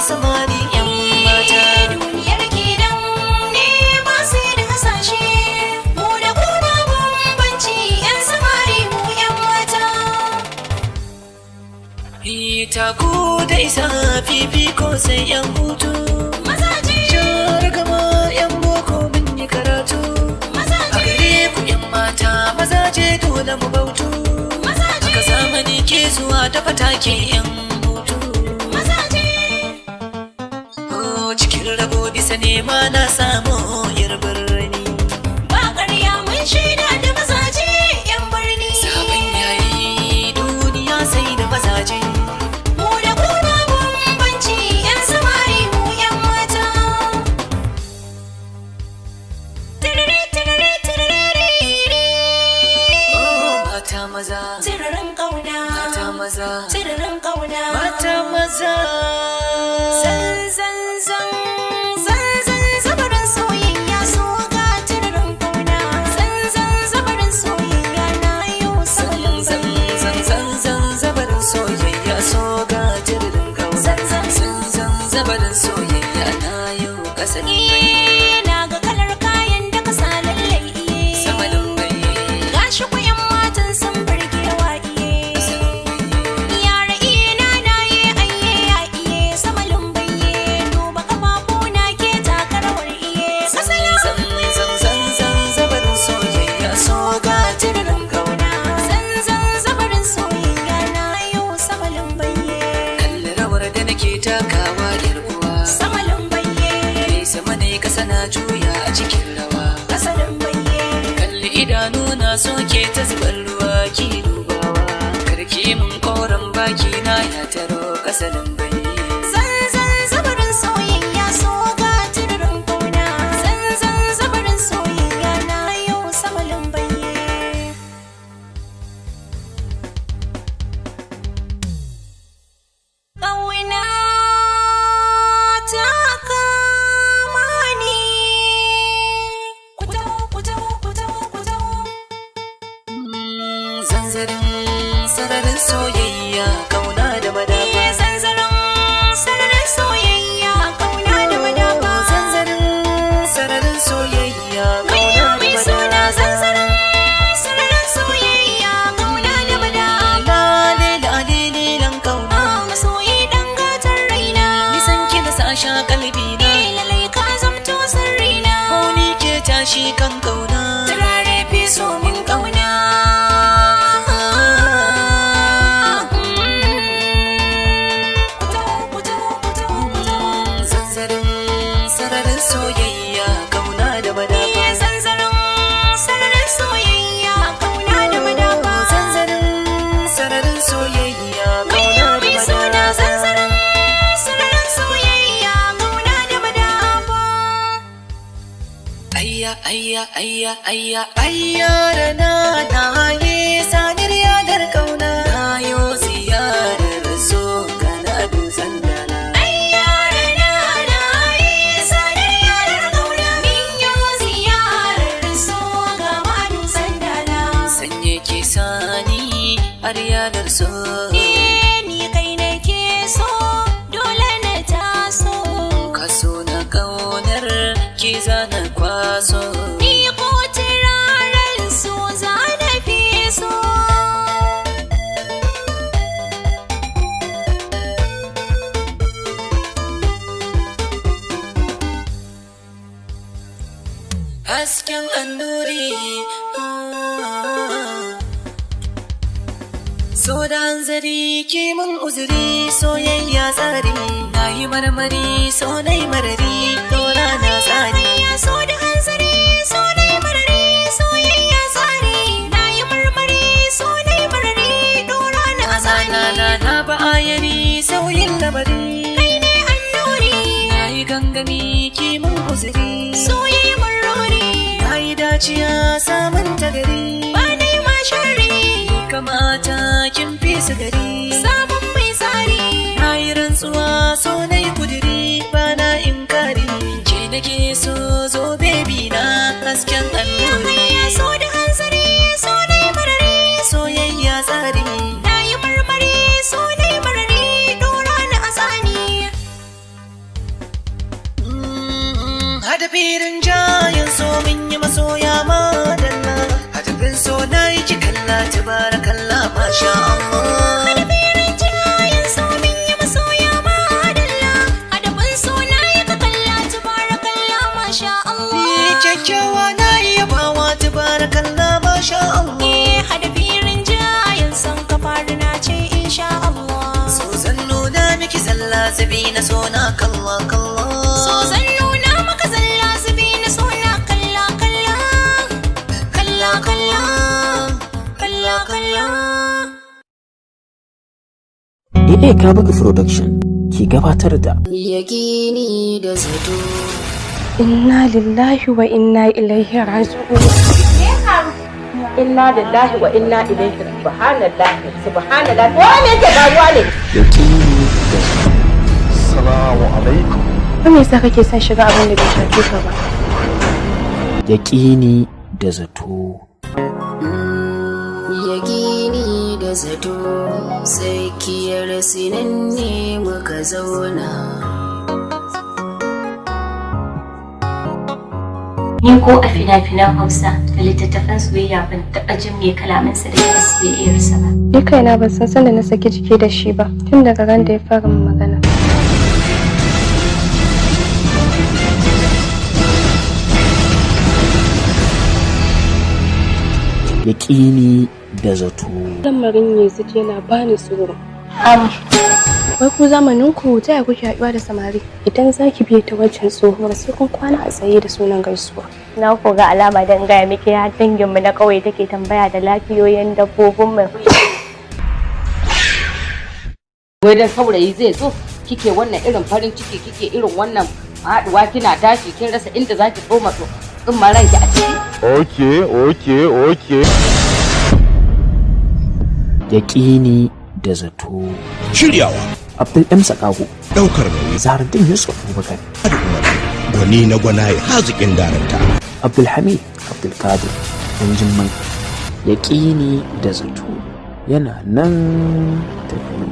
samari yan mata. Duniyar kenan ne masu da hasashe, mu da ku ba bambanci yan samari mu yan mata. Ita ku da isa fifiko sai yan hutu. Mazaje Gama yan boko mun yi karatu. A gare ku yan mata mazaje dole mu bautu. Haka zamani ke zuwa ta fatake yan hutu. Cikin rabo bisa nema na samu yar birni. Ba ƙarya mun shaida da mazaje yan birni. Sabon yayi duniya sai da mazaje. Mu da ku ba bambanci yan samari mu yan mata. Mata maza, Tirarin ƙauna, mata maza, tirarin ƙauna. mata maza. Zanzan zabarin soyayya so ga tirarin ƙauna. Zanzan zabarin soyayya na yau salon Zanzan zabarin soyayya so ga jirgin kauna. Zanzan zabarin soyayya na yau kasar mai. na ga kalar kayan da ka sa lallai iye. Samalin mai. Gashi ku yan matan sun burgewa iye. Yara iye na ye aiye ya iye. Samalin bayye duba kafafu na ke taka rawar iye. Zanzan zabarin soyayya so ga jirgin kauna. Zanzan zabarin soyayya na yau samalin bayye. Kalli rawar da nake takawa yar uwa. Samalin bayye. Mai sama ne kasa na juya a cikin rawa. Kasalin bayye. Kalli idanu na soke ta zubar ruwa ki dubawa. Karki mun koren baki na ya taro kasalin bai. Zanzan zabarin soyayya so ga tirarin ƙauna. Zanzan zabarin soyayya na yau samalin bayye. Ƙauna ta kama ni. Ku taho, ku taho, ku taho, ku taho. Zanzarin sararin soyayya kauna da madafa. Zanzarin sararin soyayya ƙauna da madafa. Zanzarin sararin soyayya Mai kauna mai da suna madafa. zanzarin sararin soyayya ƙauna da madafa. Lalilan kauna. Masoyi ɗan gatan raina. Nisan ki da sasha kalbi na. Lalai ka zamto sirrina. Ni ke tashi kan kauna. Turare fi so min ƙauna. Ku taho, ku taho, ku taho, ku taho. Zanzarin sararin soyayya kauna da madafa. Zanzarin sararin soyayya ƙauna da madafa. Zanzarin sararin soyayya Mai kauna da mai suna madafa. zanzarin sararin soyayya ƙauna da madafa. Ayya ayya ayya ayya ayya rana na yi sanir yadar kauna. Na yo ziyarar so kana dutsen dala. Ayyara na yi sanar yarar ƙauna. Min yau ziyarar so ga madu sandala. Sanye ke sani har yadar so. Ni kai nake so, dole na taso. Kaso na kaunar ki zana kwaso. Ni ko turaren so za na fi so. Hasken annuri. So da hanzari ki mun uzuri soyayya tsari. Na yi marmari so na yi marari dora na tsari. Ya so da hanzari, so na yi marari, soyayya tsari. Na yi marmari, so na yi marari, dora na azani. Na ba ayari sauyin lamari. Kai ne annuri, Na yi gangami ki mun uzuri. soyayya marori. Na yi daciya samun tagari. Ba na yi ma sharri, Kamata kin fi su gari. sabon mai tsari. Na yi rantsuwa so na yi kudiri ba na inkari. Ke nake so zo baby na hasken annuri. Ya so da hanzari, so na yi marari, Soyayya tsari. na yi marmari, so na yi marari, dora na azani. hadafirin jayin so min yi masoya madalla hadafin so na yi ki kalla tabarakallah masha Allah hadafirin jayin so min yi masoya madalla hadafin so na yi ka kalla tabarakallah masha Allah ni kyakkyawa na yi yabawa tabarakallah masha Allah hadafirin jayin son ka faru na ce insha Allah so zan nuna miki zalla zabi na so na kalla kalla so zan nuna maka zalla zubi na so na kalla kalla kalla kalla kalla kalla AA Kabaka Production ki gabatar da Yakini da zato. Inna lillahi wa inna ilaihi raji'un. Inna lillahi wa inna ilaihi subhanallahi subhanallahi wa me ke faruwa ne? yakini da Assalamu alaikum. Me yasa kake son shiga abin da bai shafe ka ba? yakini da zato. Yakini da zato sai kiyar sinan ne muka zauna. Ni ko a fina-finan Hausa da littattafan soyayya ban taɓa jin mai kalamansa da ya soyayyarsa ba. Ni kaina ban san sanda na saki jiki da shi ba tun daga ran da ya fara min magana. Yakini da zato. Lamarin Yazid yana bani tsoro. Wai ku zamanin ku ta yaya kuke haɗuwa da samari? Idan zaki biye ta wancan tsohuwar sai kun kwana a tsaye da sunan gaisuwa. Na ko ga alama dan gaya miki har dangin mu na kauye take tambaya da lafiyoyin dabbobin mu. Wai dan saurayi zai zo kike wannan irin farin ciki kike irin wannan haduwa kina tashi kin rasa inda zaki tsoma tsumma ranki a ciki. Okay. Yakini da zato. Shiryawa, Abdul M Sakago. ɗaukar nauyi, Zahardin Yusuf Abubakar. da Umar, gwani na gwanaye haziƙin daranta. Abdul Hamid Abdul Qadir. Ɗan Jimmai. Yakini da zato yana nan tafi.